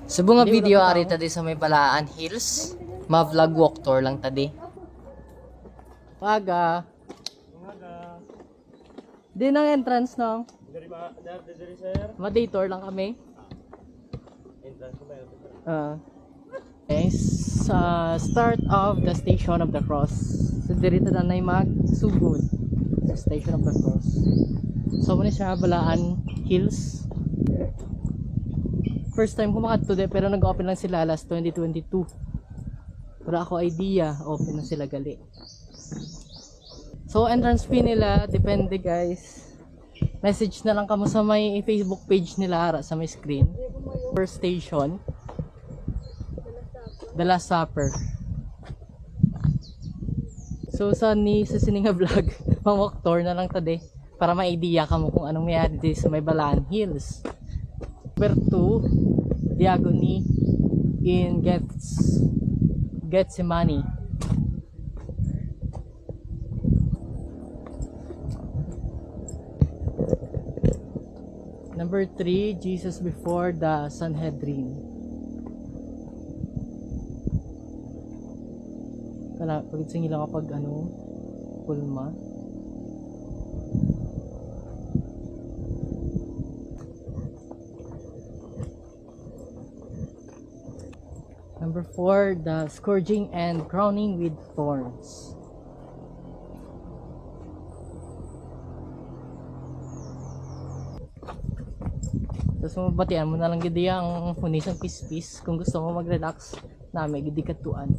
Sa bunga video ari tadi sa may Balaan Hills, ma-vlog walk tour lang tadi. Paga. Di nang entrance no. Dari sir. Ma-day tour lang kami. Entrance ko ba yun? Okay, sa start of the Station of the Cross. So dirito na nay magsugod sa Station of the Cross. So muna siya Balaan Hills. First time ko makadto de pero nag-open lang sila last 2022. Wala ako idea, open na sila gali. So entrance fee nila depende guys. Message na lang kamo sa may Facebook page nila ara sa may screen. First station, The Last Supper. So sa sininga vlog, pang-walk tour na lang tadi para ma-idea kamo kung anong mayari dito sa may Balaan Hills. Number 2, Diagony in Gethsemane. Number 3, Jesus before the Sanhedrin. Pagit sa lang kapag pulma. Number 4, the scourging and crowning with thorns. Tapos mabatian mo na lang gidi ang hunisang pispis kung gusto mo mag-relax na may gidi katuan.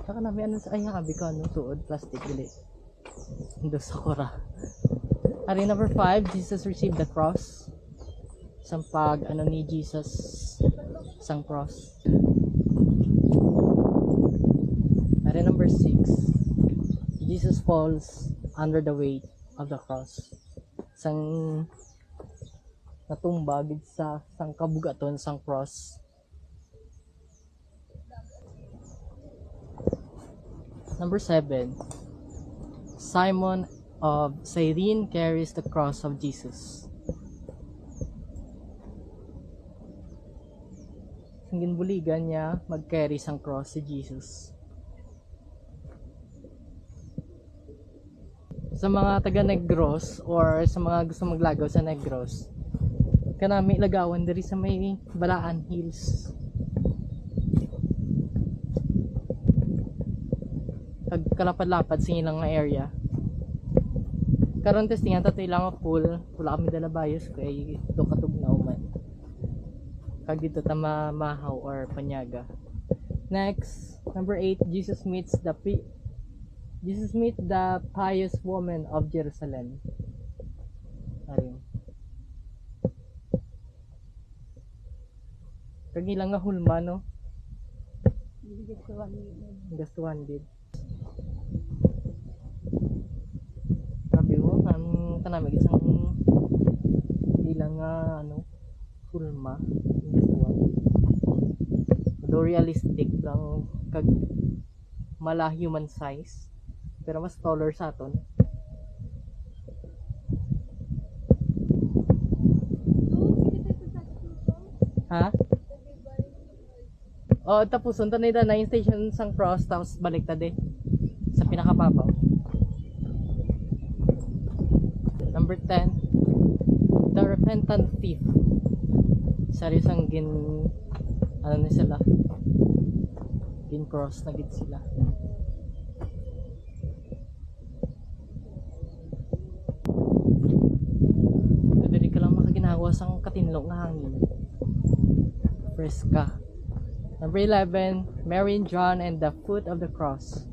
Saka namin sa habi ko tuod plastic gili. Indo sa kora. Ari number 5, Jesus received the cross. Sampag ni Jesus sang cross. Ari number 6, Jesus falls under the weight of the cross. Sang natumba gid sa sang kabugaton sang cross. Number 7, Simon of Cyrene carries the cross of Jesus. Ang ginbuligan niya mag-carry sang cross si Jesus. Sa mga taga Negros or sa mga gusto maglagaw sa Negros, kanami lagawan diri sa may Balaan Hills. Kalapad-lapad sa ilang area. Karon testingan tato ilang pool, wala kami dala bayos kay do katug na uman. Kag dito ta mahaw or panyaga. Next, number 8, Jesus meets the pious woman of Jerusalem. Ayun. Kag ilang nga hulma no. Gastuhan gid. Kanami isang ilang hulma gastuhan. Do realistic lang kag mala human size pero mas taller sa aton. Ha? Oh, tapos unta na yung station sang cross tapos balik ta de sa pinakababaw. Number 10, the repentant thief. Seryosang na sila, gin cross na gid sila. Dili ka lang makaginawa sang katinlok na hangin. Freska. Number 11, Mary and John and the foot of the cross.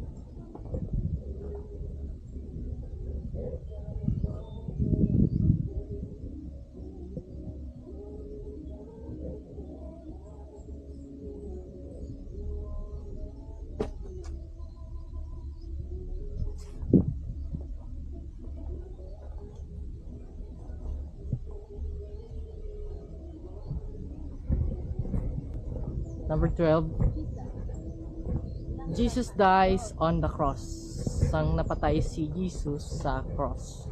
Number 12, Jesus dies on the cross. Sang napatay si Jesus sa cross.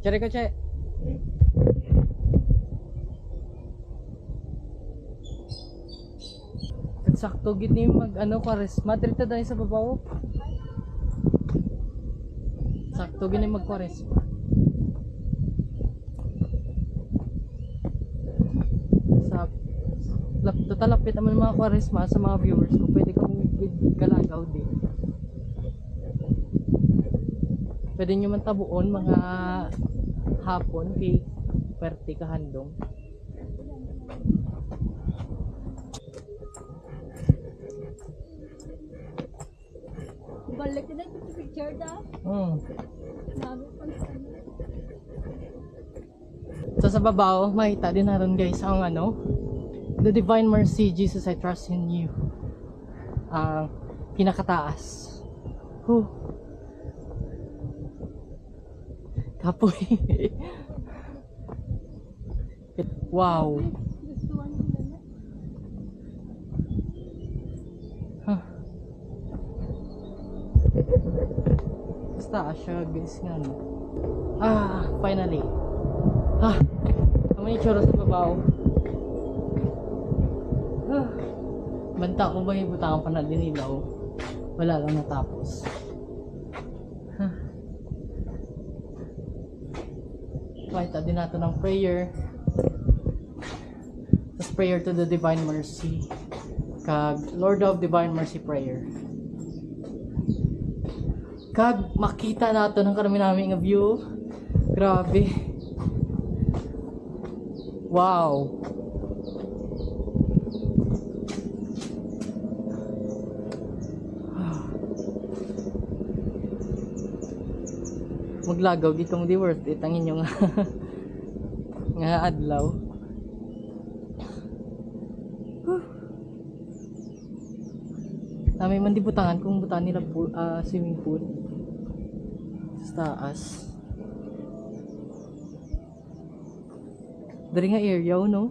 Cari ko, che. Sakto gid ni mag ano kwaresma dito dahil sa babaw. Sakto gid ni mag kwaresma. Sa total lapit naman mga kwaresma sa mga viewers ko, pwede kang galagaw din. Pwede nyo man tabuon mga hapon kay perte kahandong. Balik na ito sa picture da. Sabi pa So sa babaw, makita din natin guys ang ano, the Divine Mercy, Jesus I Trust in You. Ang pinakataas. Kapoy. Wow. gustuhan nila na. Huh. Basta siya guys nga no. Finally. Ang may itsura sa babaw. Banta ko ba yung butangan pa na dinilaw? Wala lang natapos. Pakita din natin ng prayer. Tapos prayer to the Divine Mercy. Kag Lord of Divine Mercy prayer. Kag makita nato ng karami namin nga view. Grabe. Wow. Maglagaw gitong di worth it ang inyong nga adlaw. May man di butangan kung butan nila pool, swimming pool sa taas. Dari nga area no.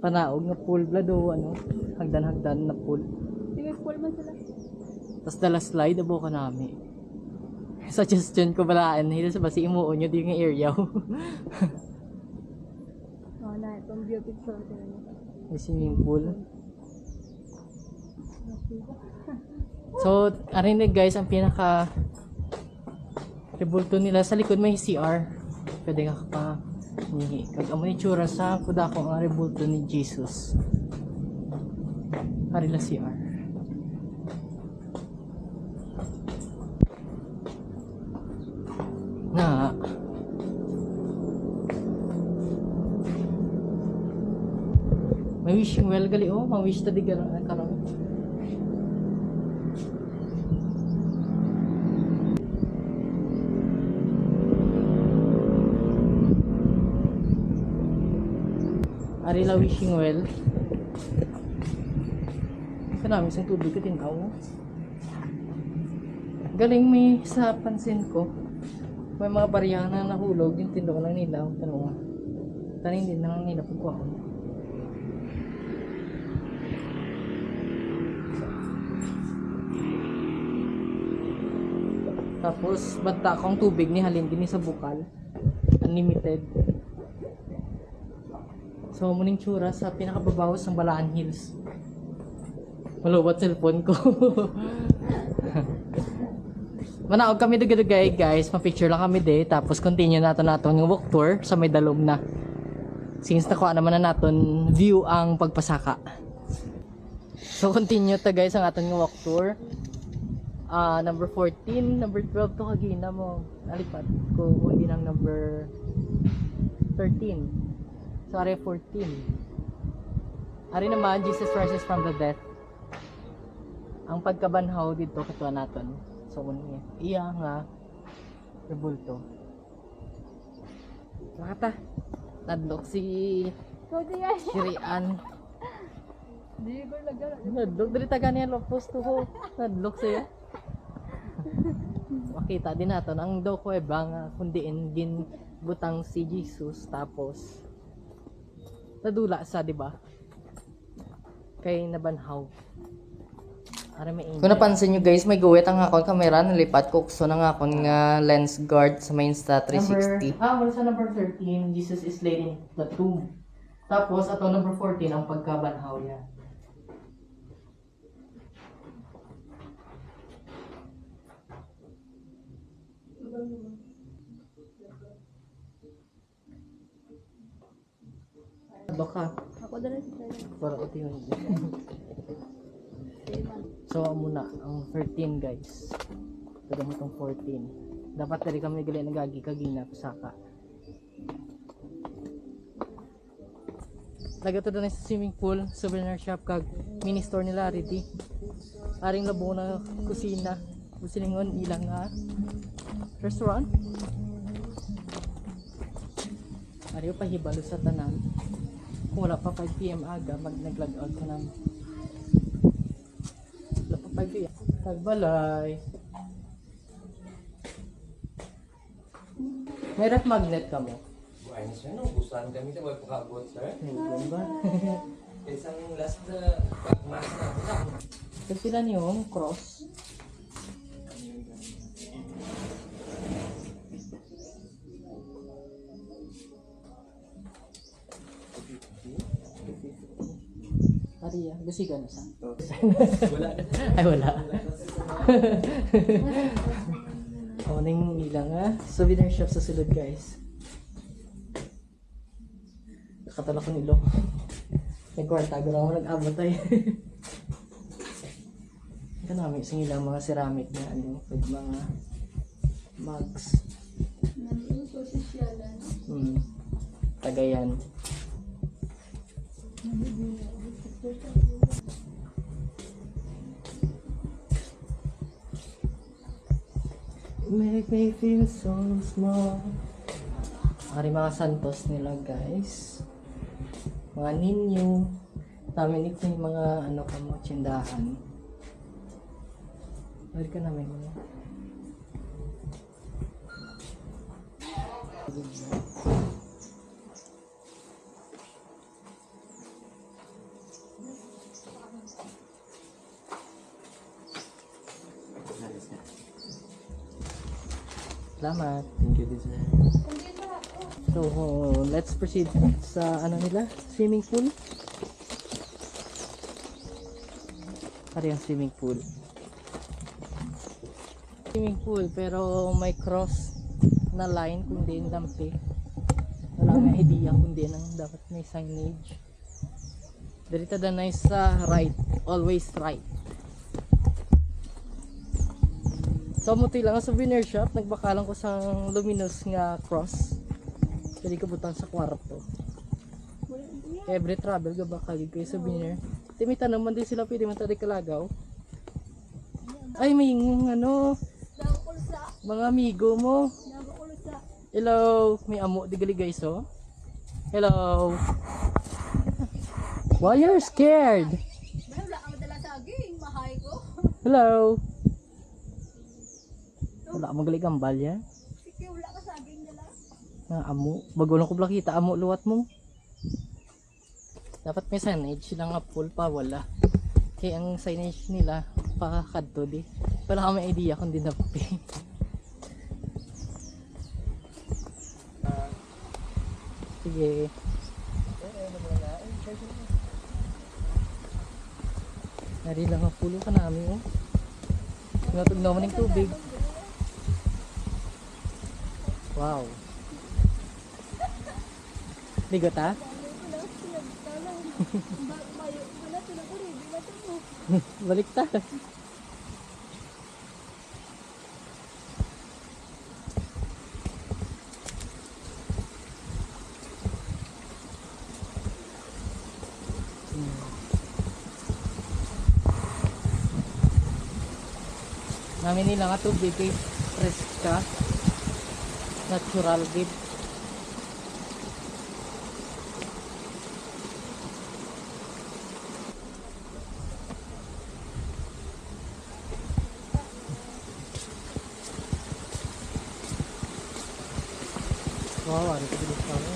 Panaog nga pool blado ano, hagdan-hagdan na pool. Di may pool man sila. Tas dala slide abo ka nami. Suggestion ko balaan hila sa basi imuon nyo di nga area. Na itong view picture nila. May swimming pool. So, arinig guys, ang pinaka rebulto nila sa likod may CR. Pwede ka pa nihi. Kag amo ni tsura sa kuda ko ang rebulto ni Jesus. Harila CR. Na may wishing well gali oh, may wish ta di karon. Arila wishing well. Kanami isang tubig ka tinaw. Galing may sa pansin ko. May mga barya na nahulog yung tindok ng nilaw. Tanong nga. Taning din nang nilapag ko ako. Tapos banta akong tubig ni halin din sa bukal. Unlimited. So muning tsura sa pinakababawas ng Balaan Hills. Malawat cellphone ko. Manaog kami dugay-dugay guys, ma-picture lang kami de, tapos continue natin yung walk tour sa may dalom na. Since nakuha naman na natin view ang pagpasaka. So continue ta guys ang aton walk tour. Number 14, number 12 to kagina mo. Nalipat ko hindi ng number 13. So are 14. Ari naman Jesus rises from the death. Ang pagkabanhaw dito katuwa naton. So, iya nga rebulto. Makata. Nadlok si Shirian. Di ko lagyan. Nadlok diri taga niya lopos to ho. Nadlok siya. Makita din nato ang do ko nga kundiin gin butang si Jesus tapos nadula sa di ba? Kay nabanhaw. Para may kung napansin nyo guys, may guwit ang akong kamera, nalipat ko gusto na nga akong nga lens guard sa main Insta360. Wala sa number 13, Jesus is laid in the tomb. Tapos, ato number 14, ang pagkabanhaw niya. Baka, Ako dala si Tayo. para ito yun. So, muna, ang 13 guys. Ito mo itong 14. Dapat tali kami gali nagagi kagina pasaka. Laga to doon sa swimming pool, souvenir shop kag mini store nila Arity. Aring labo na kusina. Busilingon ilang restaurant. Ariyo pa hibalo sa tanan. Kung wala pa 5 PM aga, nag-log out ko namin. Wala pa 5 PM. Tagbalay. May ref magnet ka mo? Ayun siya, no? Gustuhan kami ito. Huwag pakabot, sir. Ayun ba? Isang last na pagmas na ako. Kasi sila niyong cross. Ariya, gasiga na sa. Wala na. Ay, wala. O, nang ilang souvenir shop sa sulod guys. Nakatala ko nilo. Nagkwarta, gano'n ako nag-abot ay. Ito namin isang ilang mga ceramic na ano, pag mga mugs. Nandun ko si Sialan. Tagayan. Make me feel so small. Ari mga santos nila guys. Mga ninyo. Namin ito yung mga ano ka mo, tsindahan. Ari ka namin mo. Salamat. Thank you, design. So, let's proceed sa ano nila, swimming pool. Ano yung swimming pool? Swimming pool, pero may cross na line kung di yung dampi. Wala nga idea kung di nang dapat may signage. Dirita na sa right, always right. So, muti lang ang souvenir shop. Nagbakalan ko sa luminous nga cross. Pwede ka butang sa kwarto. Every travel ka baka kayo souvenir. Timita naman din sila pwede man tadi kalagaw. Ay, may ano, mga amigo mo. Hello, may amo di gali guys oh. Hello. Why you're scared? Wala kang dala saging, mahay ko. Hello. Wala mo gali gambal yan. Sige, wala ka saging dala. Amo, bago lang ko blakita amo luwat mo. Dapat may signage lang nga full pa wala. Kaya ang signage nila pakakadto di. Wala ka may idea kung di napi. Sige. Nari lang ang pulo ka namin oh. Tinatog naman ng tubig. Wow. Ligot ha? Baliktad. Namin nila nga tubig kay Fresca natural gid. Wow, ano ito bilis kami.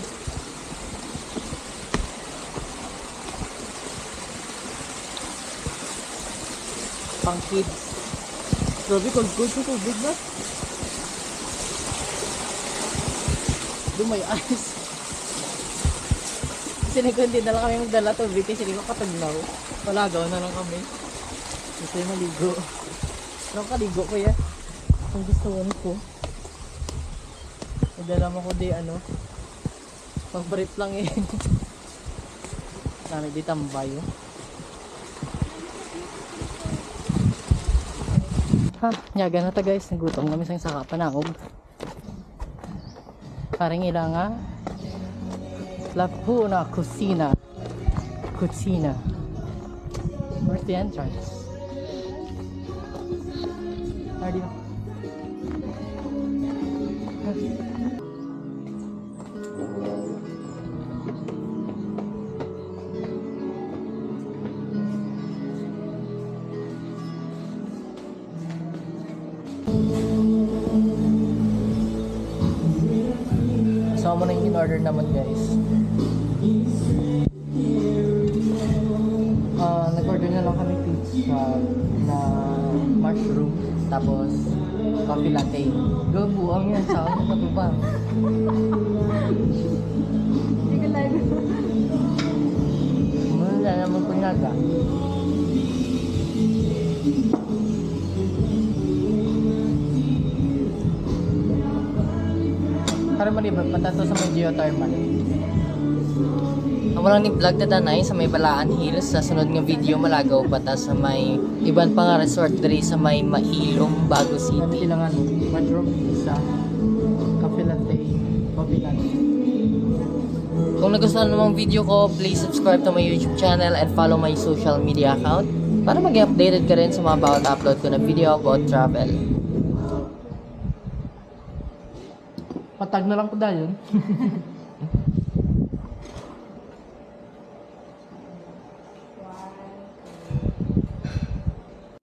Pang kids. Grabe, cold sa tubig na. Doon may ice. Kasi hindi na lang kami magdala tubig kasi hindi ko kataglaw. Palagaw na lang kami. Gusto yung maligo. Pero kaligo ko yan. Kung gusto ko. Nadala mo ko di ano. Pag-brief lang eh. Sana di tambay oh. Ha, nyaga na ta guys. Nagutom kami sa sakapan ako. Parang ilang nga. La Puna Cucina. Cucina. Where's the entrance? Already. So, mo na yung in-order naman guys. Nag-order na lang kami pizza na mushroom tapos coffee latte. Gabuang yan sa akin na ba? Hindi ko live. Muna naman ko naga. Para malibag, patato sa may geothermal. Ang walang ni-vlog na danay sa may Balaan Hills. Sa sunod nga video, malagaw pa ta sa may iban pa nga resort diri sa may Mailong, Bago Kami City. kailangan mushroom pizza, coffee latte, coffee latte. Kung nagustuhan mo ang video ko, please subscribe to my YouTube channel and follow my social media account para maging updated ka rin sa mga bawat upload ko na video about travel. Patag na lang ko dahil yun.